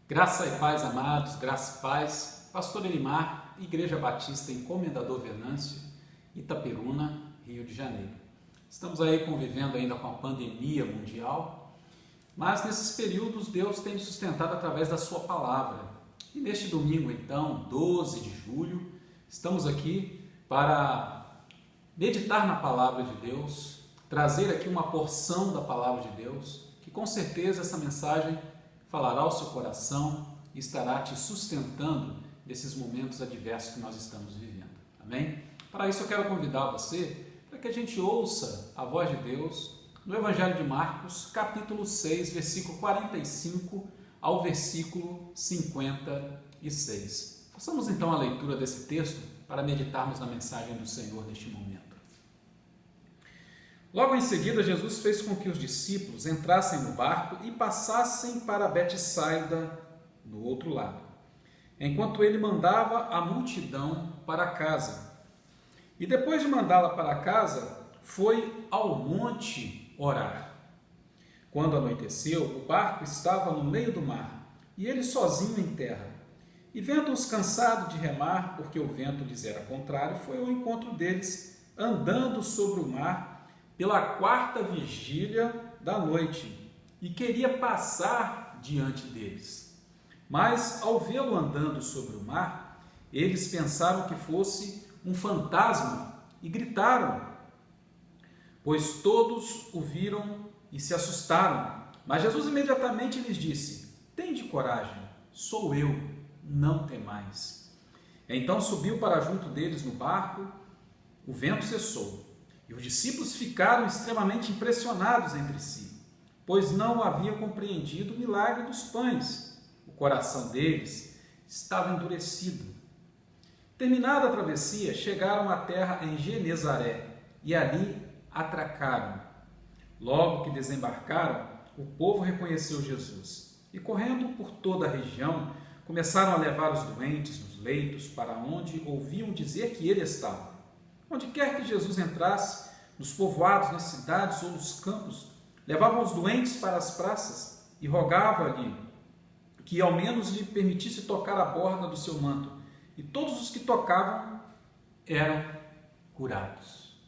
Graça e paz, amados, graça e paz, Pastor Elimar, Igreja Batista Encomendador Venâncio, Itaperuna, Rio de Janeiro. Estamos aí convivendo ainda com a pandemia mundial, mas nesses períodos Deus tem nos sustentado através da sua palavra. E neste domingo, então, 12 de julho, estamos aqui para meditar na palavra de Deus, trazer aqui uma porção da palavra de Deus, que com certeza essa mensagem falará ao seu coração e estará te sustentando nesses momentos adversos que nós estamos vivendo. Amém? Para isso eu quero convidar você para que a gente ouça a voz de Deus no Evangelho de Marcos, capítulo 6, versículo 45 ao versículo 56. Façamos então a leitura desse texto para meditarmos na mensagem do Senhor neste momento. Logo em seguida, Jesus fez com que os discípulos entrassem no barco e passassem para Betsaida, no outro lado, enquanto ele mandava a multidão para casa. E depois de mandá-la para casa, foi ao monte orar. Quando anoiteceu, o barco estava no meio do mar, e ele sozinho em terra. E vendo-os cansados de remar, porque o vento lhes era contrário, foi ao encontro deles, andando sobre o mar, pela quarta vigília da noite, e queria passar diante deles. Mas, ao vê-lo andando sobre o mar, eles pensaram que fosse um fantasma e gritaram, pois todos o viram e se assustaram. Mas Jesus imediatamente lhes disse: tende coragem, sou eu, não temais. Então subiu para junto deles no barco, o vento cessou. E os discípulos ficaram extremamente impressionados entre si, pois não haviam compreendido o milagre dos pães. O coração deles estava endurecido. Terminada a travessia, chegaram à terra em Genezaré e ali atracaram. Logo que desembarcaram, o povo reconheceu Jesus e, correndo por toda a região, começaram a levar os doentes nos leitos para onde ouviam dizer que ele estava. Onde quer que Jesus entrasse, nos povoados, nas cidades ou nos campos, levavam os doentes para as praças e rogavam-lhe que ao menos lhe permitisse tocar a borda do seu manto. E todos os que tocavam eram curados.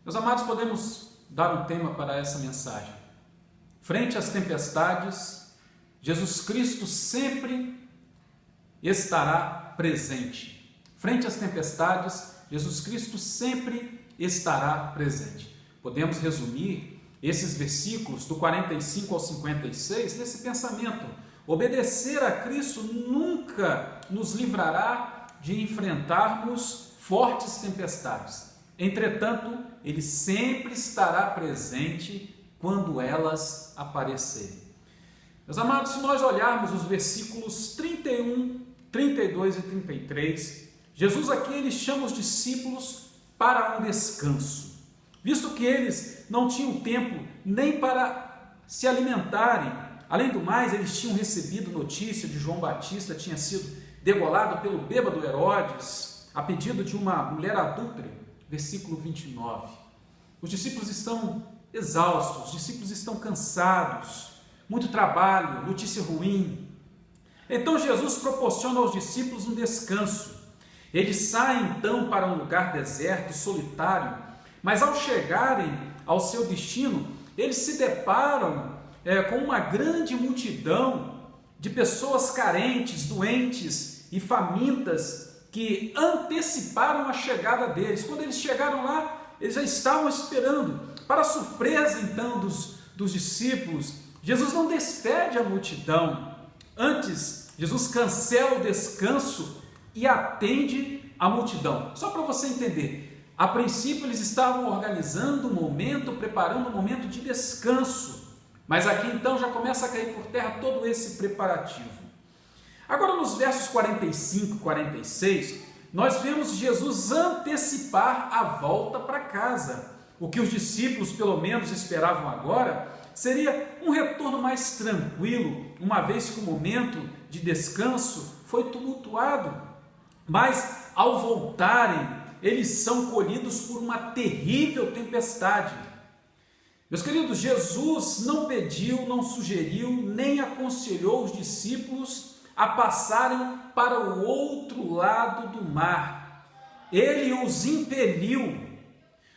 Meus amados, podemos dar um tema para essa mensagem. Frente às tempestades, Jesus Cristo sempre estará presente. Frente às tempestades, Jesus Cristo sempre estará presente. Podemos resumir esses versículos do 45 ao 56 nesse pensamento: obedecer a Cristo nunca nos livrará de enfrentarmos fortes tempestades. Entretanto, Ele sempre estará presente quando elas aparecerem. Meus amados, se nós olharmos os versículos 31, 32 e 33, Jesus aqui ele chama os discípulos para um descanso, visto que eles não tinham tempo nem para se alimentarem. Além do mais, eles tinham recebido notícia de João Batista tinha sido degolado pelo bêbado Herodes, a pedido de uma mulher adúltera. Versículo 29. Os discípulos estão exaustos, os discípulos estão cansados, muito trabalho, notícia ruim. Então Jesus proporciona aos discípulos um descanso. Eles saem então para um lugar deserto, solitário, mas ao chegarem ao seu destino, eles se deparam com uma grande multidão de pessoas carentes, doentes e famintas que anteciparam a chegada deles. Quando eles chegaram lá, eles já estavam esperando. Para a surpresa então dos discípulos, Jesus não despede a multidão. Antes, Jesus cancela o descanso e atende a multidão. Só para você entender, a princípio eles estavam organizando um momento, preparando um momento de descanso, mas aqui então já começa a cair por terra todo esse preparativo. Agora nos versos 45 e 46, nós vemos Jesus antecipar a volta para casa. O que os discípulos pelo menos esperavam agora seria um retorno mais tranquilo, uma vez que o momento de descanso foi tumultuado. Mas, ao voltarem, eles são colhidos por uma terrível tempestade. Meus queridos, Jesus não pediu, não sugeriu, nem aconselhou os discípulos a passarem para o outro lado do mar. Ele os impeliu.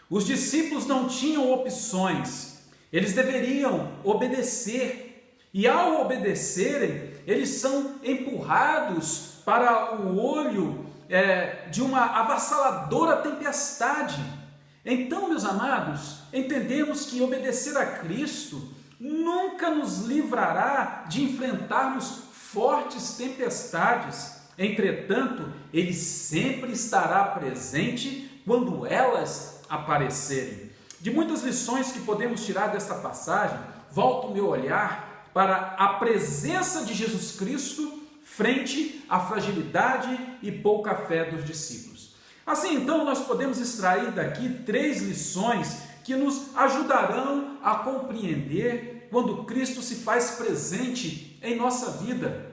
Os discípulos não tinham opções, eles deveriam obedecer. E ao obedecerem, eles são empurrados para o olho de uma avassaladora tempestade. Então, meus amados, entendemos que obedecer a Cristo nunca nos livrará de enfrentarmos fortes tempestades. Entretanto, Ele sempre estará presente quando elas aparecerem. De muitas lições que podemos tirar desta passagem, volto o meu olhar para a presença de Jesus Cristo frente à fragilidade e pouca fé dos discípulos. Assim, então, nós podemos extrair daqui 3 lições que nos ajudarão a compreender quando Cristo se faz presente em nossa vida.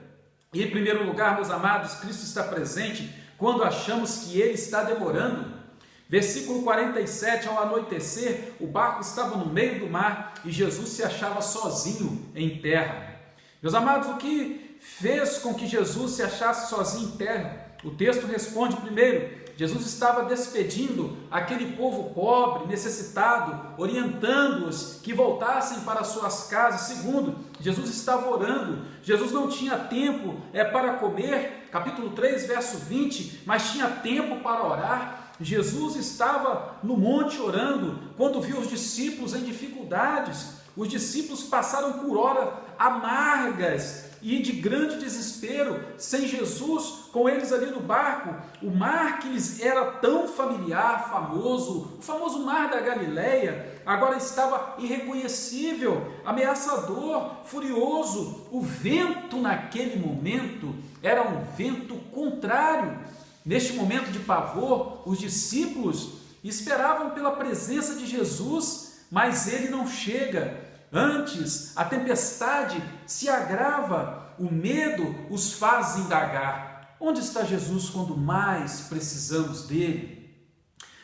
E, em primeiro lugar, meus amados, Cristo está presente quando achamos que Ele está demorando. Versículo 47, ao anoitecer, o barco estava no meio do mar e Jesus se achava sozinho em terra. Meus amados, o que fez com que Jesus se achasse sozinho em terra? O texto responde primeiro, Jesus estava despedindo aquele povo pobre, necessitado, orientando-os que voltassem para suas casas. Segundo, Jesus estava orando. Jesus não tinha tempo para comer, capítulo 3, verso 20, mas tinha tempo para orar. Jesus estava no monte orando quando viu os discípulos em dificuldades. Os discípulos passaram por horas amargas e de grande desespero, sem Jesus com eles ali no barco. O mar que lhes era tão familiar, famoso, o famoso mar da Galileia, agora estava irreconhecível, ameaçador, furioso. O vento naquele momento era um vento contrário. Neste momento de pavor, os discípulos esperavam pela presença de Jesus, mas ele não chega. Antes, a tempestade se agrava, o medo os faz indagar. Onde está Jesus quando mais precisamos dele?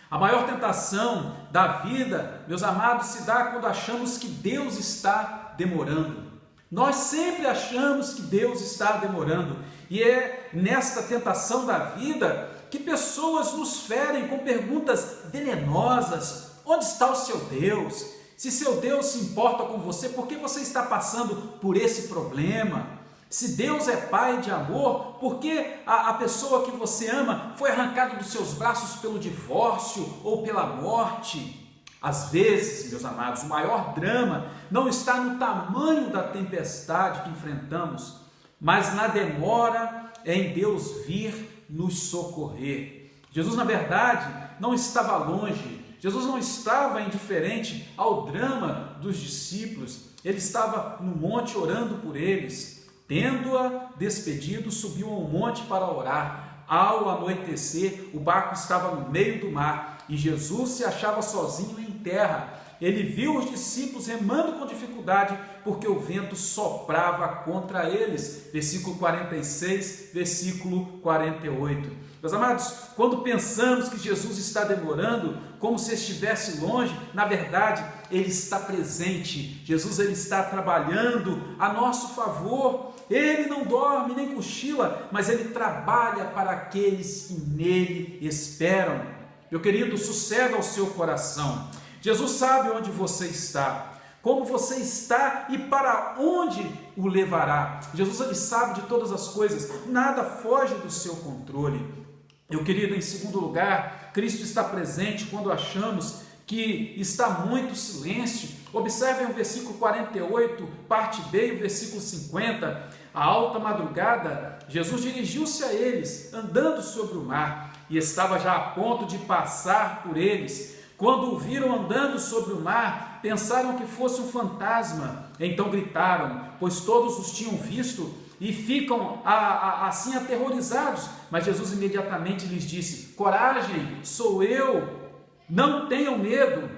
A maior tentação da vida, meus amados, se dá quando achamos que Deus está demorando. Nós sempre achamos que Deus está demorando. E é nesta tentação da vida que pessoas nos ferem com perguntas venenosas. Onde está o seu Deus? Se seu Deus se importa com você, por que você está passando por esse problema? Se Deus é Pai de amor, por que a pessoa que você ama foi arrancada dos seus braços pelo divórcio ou pela morte? Às vezes, meus amados, o maior drama não está no tamanho da tempestade que enfrentamos, mas na demora em Deus vir nos socorrer. Jesus, na verdade, não estava longe. Jesus não estava indiferente ao drama dos discípulos. Ele estava no monte orando por eles. Tendo-a despedido, subiu ao monte para orar. Ao anoitecer, o barco estava no meio do mar e Jesus se achava sozinho em terra. Ele viu os discípulos remando com dificuldade porque o vento soprava contra eles. Versículo 46, versículo 48. Meus amados, quando pensamos que Jesus está demorando, como se estivesse longe, na verdade, Ele está presente. Jesus ele está trabalhando a nosso favor. Ele não dorme nem cochila, mas Ele trabalha para aqueles que nele esperam. Meu querido, sossega o seu coração. Jesus sabe onde você está, como você está e para onde o levará. Jesus ele sabe de todas as coisas, nada foge do seu controle. Meu querido, em segundo lugar, Cristo está presente quando achamos que está muito silêncio. Observem o versículo 48, parte B, o versículo 50. À alta madrugada, Jesus dirigiu-se a eles, andando sobre o mar, e estava já a ponto de passar por eles. Quando o viram andando sobre o mar, pensaram que fosse um fantasma. Então gritaram, pois todos os tinham visto, e ficam assim aterrorizados. Mas Jesus imediatamente lhes disse, coragem, sou eu, não tenham medo.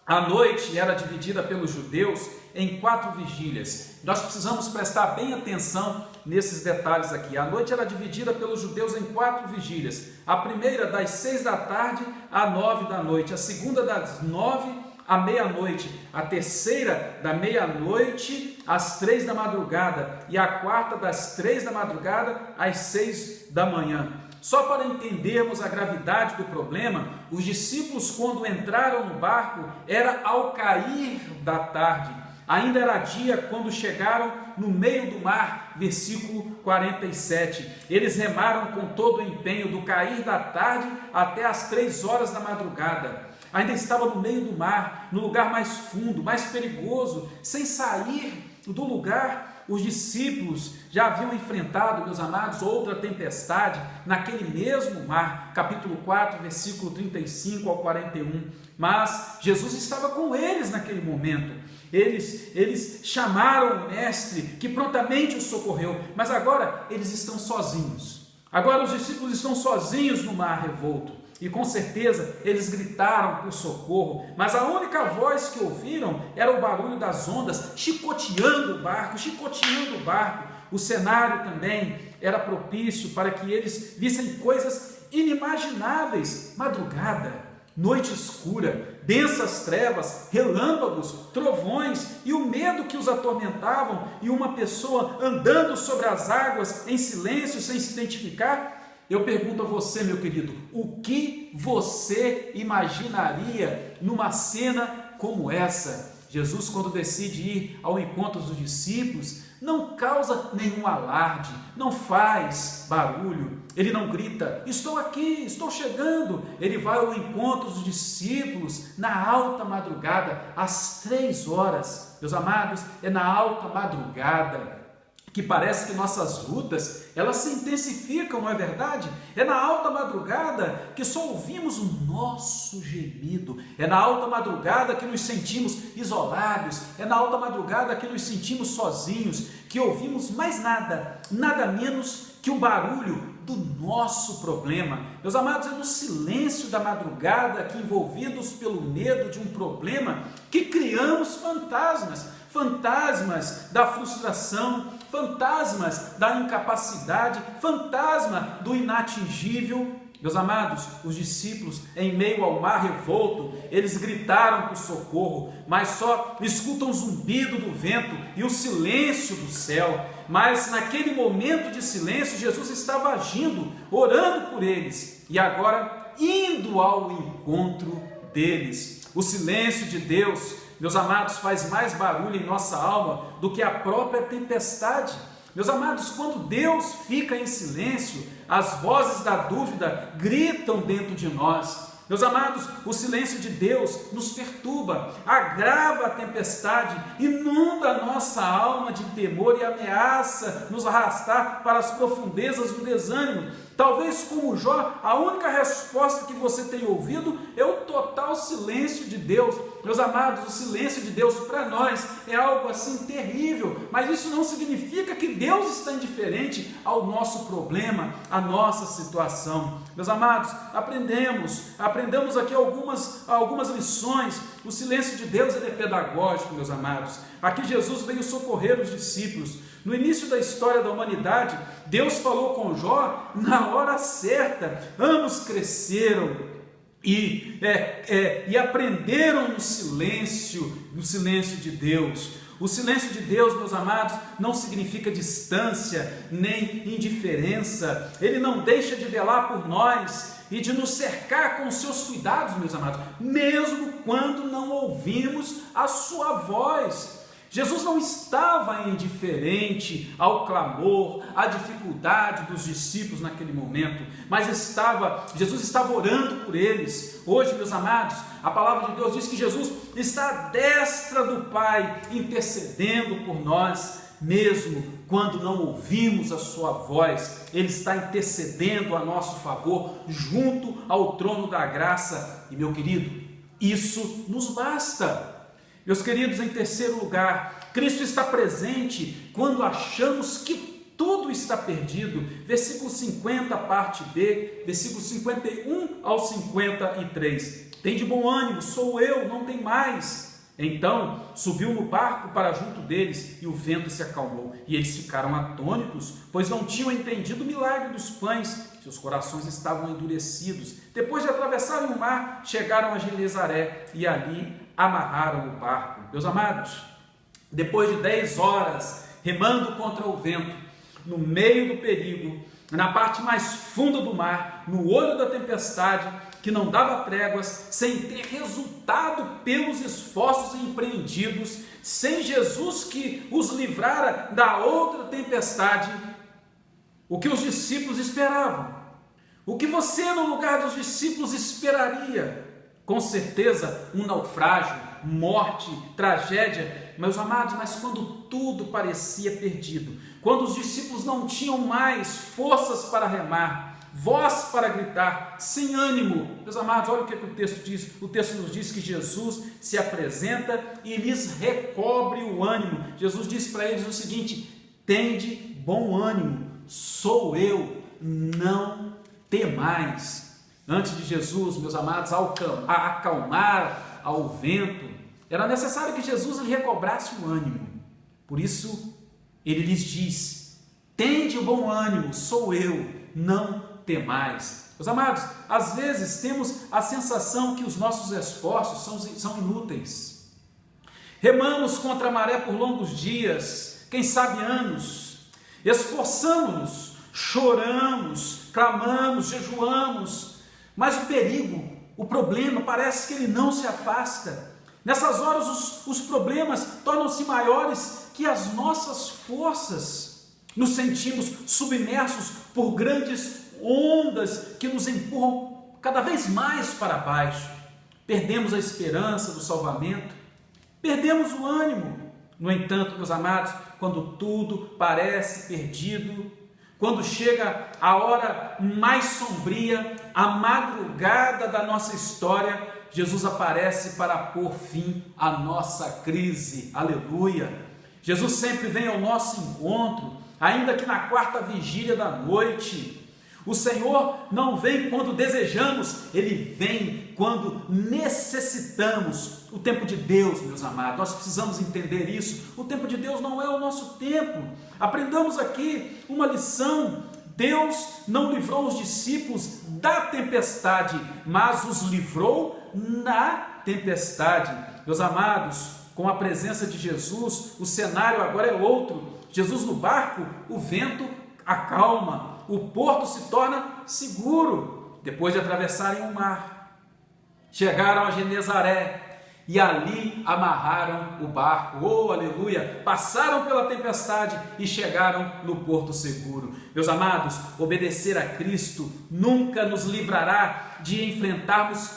A noite era dividida pelos judeus em 4 vigílias. Nós precisamos prestar bem atenção nesses detalhes aqui. A noite era dividida pelos judeus em 4 vigílias. A primeira das 6 da tarde às 9 da noite. A segunda das 9 à meia-noite, a terceira da meia-noite às 3 da madrugada e a quarta das 3 da madrugada às 6 da manhã. Só para entendermos a gravidade do problema, os discípulos, quando entraram no barco, era ao cair da tarde. Ainda era dia quando chegaram no meio do mar, versículo 47. Eles remaram com todo o empenho do cair da tarde até as 3 horas da madrugada. Ainda estava no meio do mar, no lugar mais fundo, mais perigoso, sem sair do lugar. Os discípulos já haviam enfrentado, meus amados, outra tempestade naquele mesmo mar, capítulo 4, versículo 35 ao 41. Mas Jesus estava com eles naquele momento. Eles chamaram o mestre, que prontamente os socorreu, mas agora eles estão sozinhos. Agora os discípulos estão sozinhos no mar revolto. E com certeza eles gritaram por socorro, mas a única voz que ouviram era o barulho das ondas chicoteando o barco, chicoteando o barco. O cenário também era propício para que eles vissem coisas inimagináveis. Madrugada, noite escura, densas trevas, relâmpagos, trovões e o medo que os atormentavam, e uma pessoa andando sobre as águas em silêncio, sem se identificar. Eu pergunto a você, meu querido, o que você imaginaria numa cena como essa? Jesus, quando decide ir ao encontro dos discípulos, não causa nenhum alarde, não faz barulho, ele não grita, estou aqui, estou chegando. Ele vai ao encontro dos discípulos na alta madrugada, às 3 horas. Meus amados, é na alta madrugada que parece que nossas lutas, elas se intensificam, não é verdade? É na alta madrugada que só ouvimos o nosso gemido, é na alta madrugada que nos sentimos isolados, é na alta madrugada que nos sentimos sozinhos, que ouvimos mais nada, nada menos que o barulho do nosso problema. Meus amados, é no silêncio da madrugada que, envolvidos pelo medo de um problema, que criamos fantasmas da frustração, fantasmas da incapacidade, fantasma do inatingível. Meus amados, os discípulos, em meio ao mar revolto, eles gritaram por socorro, mas só escutam o zumbido do vento e o silêncio do céu. Mas naquele momento de silêncio, Jesus estava agindo, orando por eles e agora indo ao encontro deles. O silêncio de Deus, meus amados, faz mais barulho em nossa alma do que a própria tempestade. Meus amados, quando Deus fica em silêncio, as vozes da dúvida gritam dentro de nós. Meus amados, o silêncio de Deus nos perturba, agrava a tempestade, inunda a nossa alma de temor e ameaça nos arrastar para as profundezas do desânimo. Talvez, como Jó, a única resposta que você tem ouvido é o total silêncio de Deus. Meus amados, o silêncio de Deus para nós é algo assim terrível, mas isso não significa que Deus está indiferente ao nosso problema, à nossa situação. Meus amados, aprendemos aqui algumas lições. O silêncio de Deus é pedagógico, meus amados. Aqui Jesus veio socorrer os discípulos. No início da história da humanidade, Deus falou com Jó na hora certa. Ambos cresceram e aprenderam no silêncio de Deus. O silêncio de Deus, meus amados, não significa distância nem indiferença. Ele não deixa de velar por nós e de nos cercar com os seus cuidados, meus amados, mesmo quando não ouvimos a sua voz. Jesus não estava indiferente ao clamor, à dificuldade dos discípulos naquele momento, mas Jesus estava orando por eles. Hoje, meus amados, a palavra de Deus diz que Jesus está à destra do Pai, intercedendo por nós, mesmo quando não ouvimos a sua voz. Ele está intercedendo a nosso favor, junto ao trono da graça. E, meu querido, isso nos basta. Meus queridos, em terceiro lugar, Cristo está presente quando achamos que tudo está perdido. Versículo 50, parte B, versículo 51 ao 53. Tem de bom ânimo, sou eu, não tem mais. Então subiu no barco para junto deles e o vento se acalmou. E eles ficaram atônitos, pois não tinham entendido o milagre dos pães. Seus corações estavam endurecidos. Depois de atravessarem o mar, chegaram a Genezaré e ali amarraram o barco. Meus amados, depois de 10 horas remando contra o vento, no meio do perigo, na parte mais funda do mar, no olho da tempestade, que não dava tréguas, sem ter resultado pelos esforços empreendidos, sem Jesus que os livrara da outra tempestade, o que os discípulos esperavam? O que você, no lugar dos discípulos, esperaria? Com certeza, um naufrágio, morte, tragédia. Meus amados, mas quando tudo parecia perdido, quando os discípulos não tinham mais forças para remar, voz para gritar, sem ânimo, meus amados, olha o que o texto diz. O texto nos diz que Jesus se apresenta e lhes recobre o ânimo. Jesus disse para eles o seguinte: tende bom ânimo, sou eu, não temais. Antes de Jesus, meus amados, acalmar ao vento, era necessário que Jesus lhe recobrasse o ânimo. Por isso, ele lhes diz: tende bom ânimo, sou eu, não temais. Meus amados, às vezes temos a sensação que os nossos esforços são inúteis. Remamos contra a maré por longos dias, quem sabe anos, esforçamos-nos, choramos, clamamos, jejuamos, mas o perigo, o problema, parece que ele não se afasta. Nessas horas os problemas tornam-se maiores que as nossas forças. Nos sentimos submersos por grandes ondas que nos empurram cada vez mais para baixo. Perdemos a esperança do salvamento, perdemos o ânimo. No entanto, meus amados, quando tudo parece perdido, quando chega a hora mais sombria, a madrugada da nossa história, Jesus aparece para pôr fim à nossa crise. Aleluia! Jesus sempre vem ao nosso encontro, ainda que na quarta vigília da noite. O Senhor não vem quando desejamos, Ele vem quando necessitamos. O tempo de Deus, meus amados, nós precisamos entender isso. O tempo de Deus não é o nosso tempo. Aprendamos aqui uma lição. Deus não livrou os discípulos da tempestade, mas os livrou na tempestade. Meus amados, com a presença de Jesus, o cenário agora é outro. Jesus no barco, o vento acalma, o porto se torna seguro. Depois de atravessarem o mar, chegaram a Genezaré e ali amarraram o barco. Oh, aleluia! Passaram pela tempestade e chegaram no porto seguro. Meus amados, obedecer a Cristo nunca nos livrará de enfrentarmos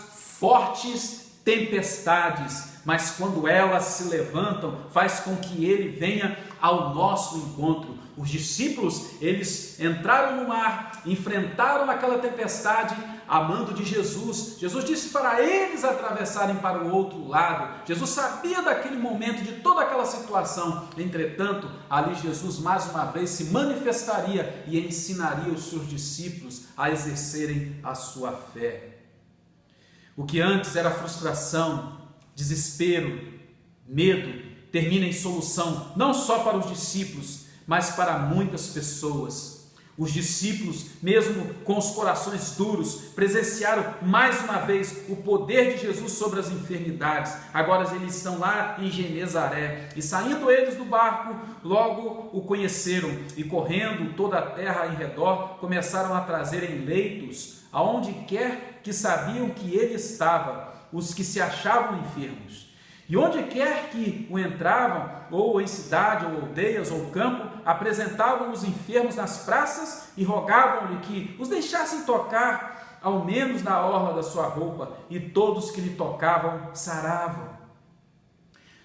fortes tempestades, mas quando elas se levantam, faz com que Ele venha ao nosso encontro. Os discípulos, eles entraram no mar, enfrentaram aquela tempestade, amando de Jesus. Jesus disse para eles atravessarem para o outro lado. Jesus sabia daquele momento, de toda aquela situação. Entretanto, ali Jesus mais uma vez se manifestaria e ensinaria os seus discípulos a exercerem a sua fé. O que antes era frustração, desespero, medo, termina em solução, não só para os discípulos, mas para muitas pessoas. Os discípulos, mesmo com os corações duros, presenciaram mais uma vez o poder de Jesus sobre as enfermidades. Agora eles estão lá em Genezaré e, saindo eles do barco, logo o conheceram e, correndo toda a terra em redor, começaram a trazerem leitos aonde quer que sabiam que ele estava, os que se achavam enfermos. E onde quer que o entravam, ou em cidade, ou aldeias, ou campo, apresentavam os enfermos nas praças e rogavam-lhe que os deixassem tocar, ao menos na orla da sua roupa, e todos que lhe tocavam saravam.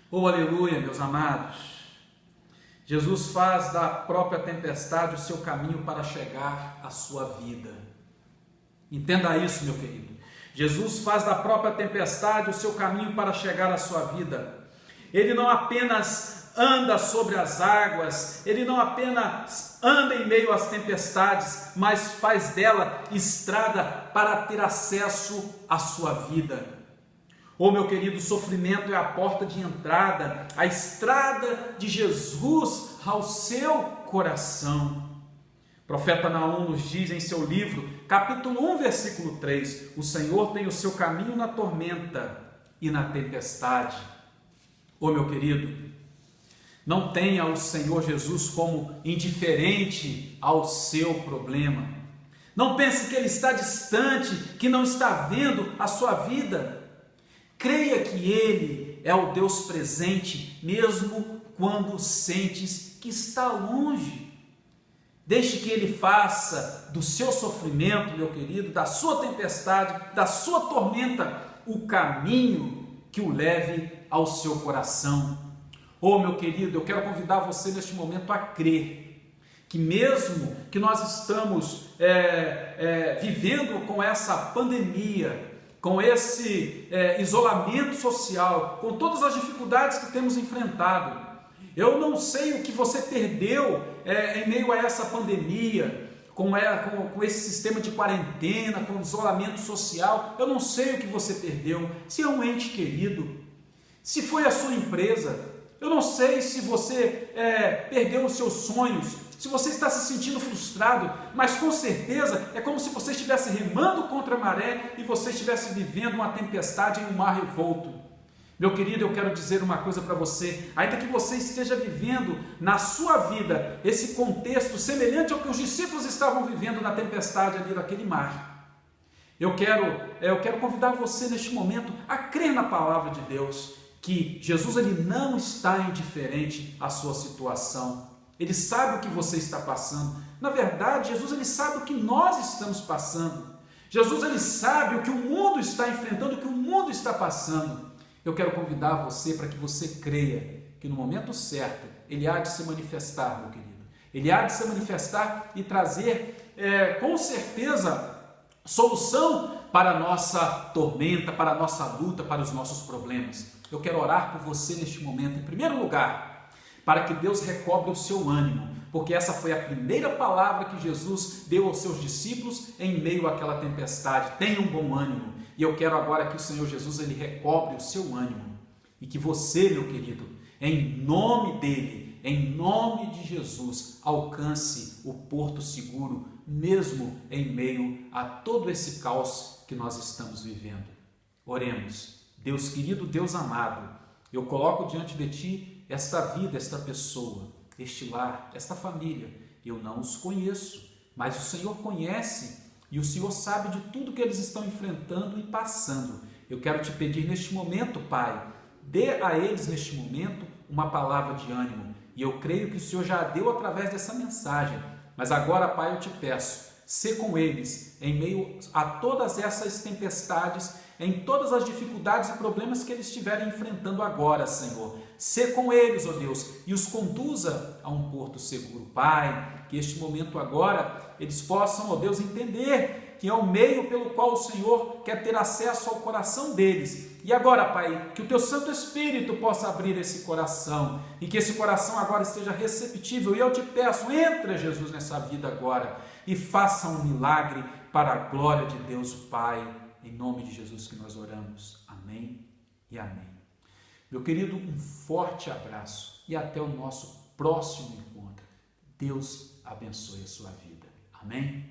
Oh, aleluia, meus amados! Jesus faz da própria tempestade o seu caminho para chegar à sua vida. Entenda isso, meu querido. Jesus faz da própria tempestade o seu caminho para chegar à sua vida. Ele não apenas anda sobre as águas, ele não apenas anda em meio às tempestades, mas faz dela estrada para ter acesso à sua vida. Oh, meu querido, o sofrimento é a porta de entrada, a estrada de Jesus ao seu coração. O profeta Naum nos diz em seu livro, capítulo 1, versículo 3, o Senhor tem o seu caminho na tormenta e na tempestade. Ô meu querido, não tenha o Senhor Jesus como indiferente ao seu problema. Não pense que Ele está distante, que não está vendo a sua vida. Creia que Ele é o Deus presente, mesmo quando sentes que está longe. Deixe que Ele faça do seu sofrimento, meu querido, da sua tempestade, da sua tormenta, o caminho que o leve ao seu coração. Oh, meu querido, eu quero convidar você neste momento a crer que mesmo que nós estamos vivendo com essa pandemia, com esse isolamento social, com todas as dificuldades que temos enfrentado, eu não sei o que você perdeu em meio a essa pandemia, com esse sistema de quarentena, com isolamento social. Eu não sei o que você perdeu, se é um ente querido, se foi a sua empresa. Eu não sei se você perdeu os seus sonhos, se você está se sentindo frustrado, mas com certeza é como se você estivesse remando contra a maré e você estivesse vivendo uma tempestade em um mar revolto. Meu querido, eu quero dizer uma coisa para você, ainda que você esteja vivendo na sua vida esse contexto semelhante ao que os discípulos estavam vivendo na tempestade ali daquele mar, eu quero convidar você neste momento a crer na palavra de Deus, que Jesus ele não está indiferente à sua situação. Ele sabe o que você está passando. Na verdade, Jesus ele sabe o que nós estamos passando. Jesus ele sabe o que o mundo está enfrentando, o que o mundo está passando. Eu quero convidar você para que você creia que no momento certo Ele há de se manifestar, meu querido. Ele há de se manifestar e trazer, com certeza, solução para a nossa tormenta, para a nossa luta, para os nossos problemas. Eu quero orar por você neste momento, em primeiro lugar, para que Deus recobre o seu ânimo, porque essa foi a primeira palavra que Jesus deu aos seus discípulos em meio àquela tempestade. Tenha um bom ânimo. E eu quero agora que o Senhor Jesus ele recobre o seu ânimo e que você, meu querido, em nome dele, em nome de Jesus, alcance o porto seguro, mesmo em meio a todo esse caos que nós estamos vivendo. Oremos. Deus querido, Deus amado, eu coloco diante de Ti esta vida, esta pessoa, este lar, esta família. Eu não os conheço, mas o Senhor conhece e o Senhor sabe de tudo que eles estão enfrentando e passando. Eu quero te pedir neste momento, Pai, dê a eles neste momento uma palavra de ânimo. E eu creio que o Senhor já a deu através dessa mensagem. Mas agora, Pai, eu te peço, sê com eles em meio a todas essas tempestades, em todas as dificuldades e problemas que eles estiverem enfrentando agora, Senhor. Sê com eles, ó Deus, e os conduza a um porto seguro. Pai, que este momento agora eles possam, ó Deus, entender que é o meio pelo qual o Senhor quer ter acesso ao coração deles. E agora, Pai, que o Teu Santo Espírito possa abrir esse coração e que esse coração agora esteja receptível. E eu te peço, entra, Jesus, nessa vida agora e faça um milagre para a glória de Deus, o Pai. Em nome de Jesus que nós oramos. Amém e amém. Meu querido, um forte abraço e até o nosso próximo encontro. Deus abençoe a sua vida. Amém?